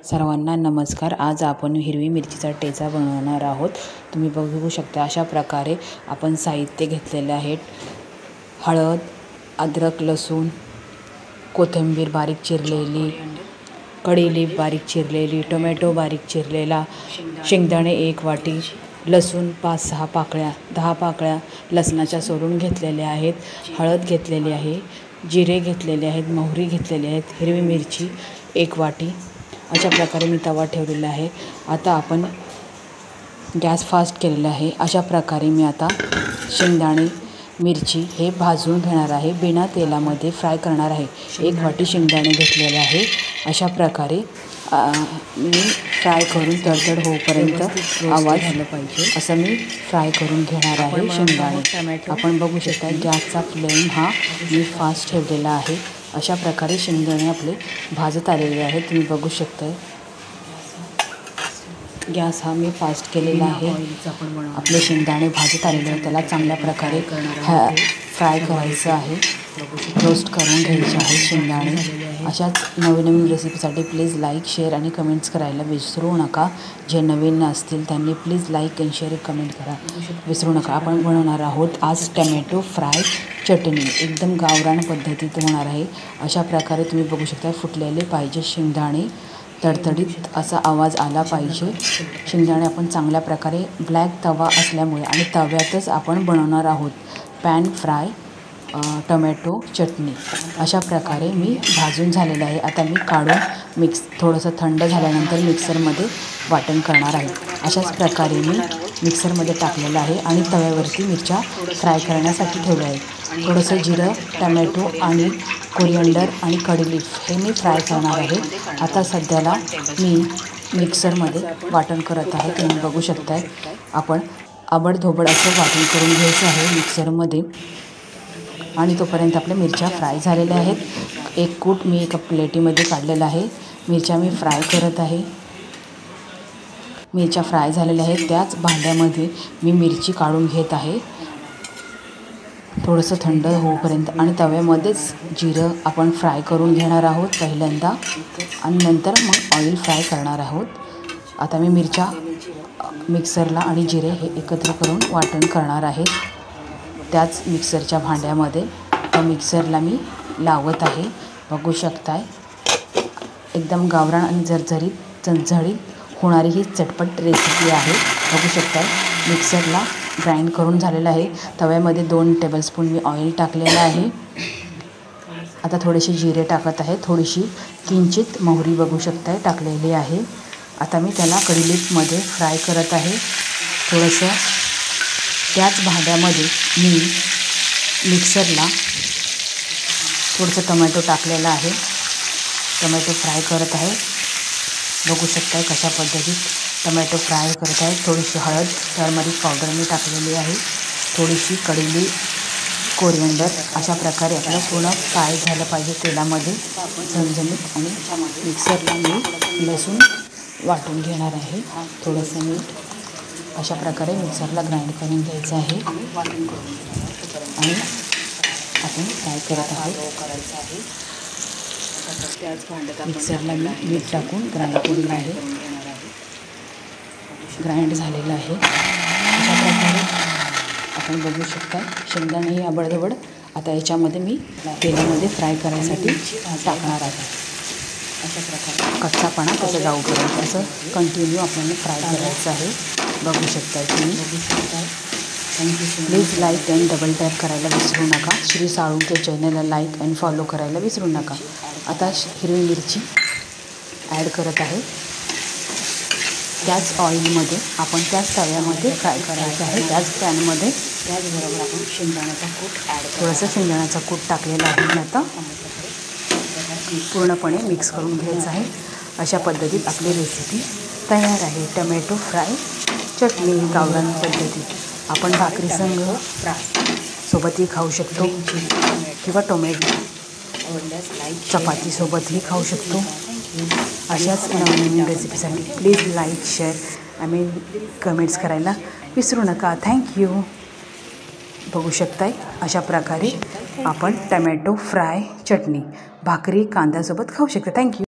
सर्वांना नमस्कार। आज आपण हिरवी मिरचीचा ठेचा बनवणार आहोत। तुम्ही बघू शकता अशा प्रकारे आपण साहित्य घेतलेले आहेत। हळद, अद्रक, लसूण, कोथिंबीर बारीक चिरलेली, कढीलिंब बारीक चिरलेली, टोमॅटो बारीक चिरलेला, शेंगदाणे 1 वाटी, लसूण 5-6 पाकळ्या, 10 पाकळ्या लसणाच्या सोलून घेतलेल्या आहेत, हळद घेतलेली आहे, जिरे घेतलेले आहेत, मोहरी घेतलेली आहेत, हिरवी मिरची 1 वाटी। अशा प्रकारे मी तवा ठेवलेला आहे। आता आपण गॅस फास्ट केलेला आहे। अशा प्रकारे मी आता शेंगदाणे मिरची हे भाजून घेणार आहे, बिना तेलामध्ये फ्राय करणार आहे। 1 वाटी शेंगदाणे घेतलेले आहे। अशा प्रकारे मी फ्राय करून तडतड होईपर्यंत आवाज झाला पाहिजे असं मी फ्राय करून घेणार आहे शेंगदाणे। आपण बघू शकता गॅसचा फ्लेम हा मी फास्ट ठेवलेला आहे। अशा प्रकारे शेंगदाणे आपले भाजत आलेले आहेत। तुम्ही बघू शकता गॅस हा मी फास्ट केलेला आहे। आपले शेंगदाणे भाजत आलेले आहेत, त्याला चांगल्या प्रकारे फ्राय करायचं आहे, रोस्ट करून घ्यायचे आहे शेंगदाणे। अशाच नवीन रेसिपीसाठी प्लीज लाईक, शेअर आणि कमेंट्स करायला विसरू नका। जे नवीन असतील त्यांनी प्लीज लाईक आणि शेअर कमेंट करा विसरू नका। आपण बनवणार आहोत आज टमॅटो फ्राय चटणी, एकदम गावरान पद्धतीत होणार आहे। अशा प्रकारे तुम्ही बघू शकता फुटलेले पाहिजे शेंगदाणे, तडतडीत असा आवाज आला पाहिजे। शेंगदाणे आपण चांगल्या प्रकारे ब्लॅक तवा असल्यामुळे आणि तव्यातच आपण बनवणार आहोत पॅन फ्राय टोमॅटो चटणी। अशा प्रकारे मी भाजून झालेलं आहे। आता मी काढून थोडंसं थंड झाल्यानंतर मिक्सरमध्ये वाटण करणार आहे। अशाच प्रकारे मी मिक्सरमध्ये टाकलेलं आहे आणि तव्यावरती मिरच्या फ्राय करण्यासाठी ठेवलं आहे। थोडंसं जिरं, टमॅटो आणि कोरिअँडर आणि कढीलिंब हे मी फ्राय करणार आहे। आता सध्याला मी मिक्सरमध्ये वाटण करत आहे। तुम्ही बघू शकताय आपण आबडधोबड असं वाटण करून घ्यायचं आहे मिक्सरमध्ये। आणि तोपर्यंत आपल्या मिरच्या फ्राय झालेल्या आहेत। एक कूट मी एका प्लेटीमध्ये काढलेला आहे। मिरच्या मी फ्राय करत आहे। मिरच्या फ्राय झालेल्या आहेत, त्याच भांड्यामध्ये मी मिरची काढून घेत आहे थोडंसं थंड होईपर्यंत। आणि तव्यामध्येच जिरं आपण फ्राय करून घेणार आहोत पहिल्यांदा आणि नंतर मग ऑइल फ्राय करणार आहोत। आता मी मिरच्या मिक्सरला आणि जिरे हे एकत्र करून वाटण करणार आहे त्याच मिक्सरच्या भांड्यामध्ये। त्या मिक्सरला मी लावत आहे। बघू शकताय एकदम गावरान आणि झरझरीत झणझणीत होणारी ही चटपट रेसिपी आहे। बघू शकताय मिक्सरला ग्राइंड करून झालेलं आहे। तव्यामध्ये 2 टेबलस्पून मी ऑइल टाकलेलं आहे। आता थोडेसे जिरे टाकत आहे, थोडीशी किंचित मोहरी बघू शकताय टाकलेली आहे। आता मी त्याला कढीलिंबमध्ये फ्राय करत आहे थोडंसं। त्याच भांड्यामध्ये मी मिक्सरला थोडंसं टोमॅटो टाकलेला आहे, टोमॅटो फ्राय करत आहे। बघू शकताय कशा पद्धतीत टोमॅटो फ्राय करत आहे। थोडीशी हळद, टर्मरिक पावडर मी टाकलेली आहे, थोडीशी कढीलिंब, कोरिअँडर। अशा प्रकारे आपल्याला पूर्ण फ्राय झालं पाहिजे तेलामध्ये झणझणीत। आणि मिक्सरला मी लसूण वाटून घेणार आहे, थोडंसं मीठ। अशा प्रकारे मिक्सरला ग्राइंड करून घ्यायचं आहे आणि आपण फ्राय करत आहोत। मिक्सरला मी मीठ टाकून ग्राइंड केलेलं आहे, ग्राइंड झालेलं आहे। अशा प्रकारे आपण बघू शकता शेंगदाणे आबडधोबड आता याच्यामध्ये मी तेलामध्ये फ्राय करायसाठी टाकणार आहे। अशा प्रकारे कच्चापणा कसं जाऊपर्यंत असं कंटिन्यू आपल्याला फ्राय करायचं आहे। बघू शकता तुम्ही। Please like and double tap करायला विसरू नका। श्री साळुंखे चॅनलला लाईक अँड फॉलो करायला विसरू नका। आता हिरवी मिरची ॲड करत आहे त्याच ऑइलमध्ये, आपण त्याच तव्यामध्ये फ्राय करायचं आहे त्याच पॅनमध्ये। त्याचबरोबर आपण शेंगदाण्याचा कूट थोडंसं शेंगदाण्याचा कूट टाकलेला आहे मी आता पूर्णपणे मिक्स करून घ्यायचं आहे। अशा पद्धतीत आपली रेसिपी तयार आहे टमॅटो फ्राय चटणी गावरान पद्धतीत। आपण भाकरी संग सोबतही खाऊ शकतो किंवा टोमॅटो चपातीसोबतही खाऊ शकतो। अशाच नवीन रेसिपीसाठी प्लीज लाईक, शेअर कमेंट्स करायला विसरू नका। थँक्यू। बघू शकताय अशा प्रकारे आपण टमॅटो फ्राय चटणी भाकरी कांद्यासोबत खाऊ शकता। थँक्यू।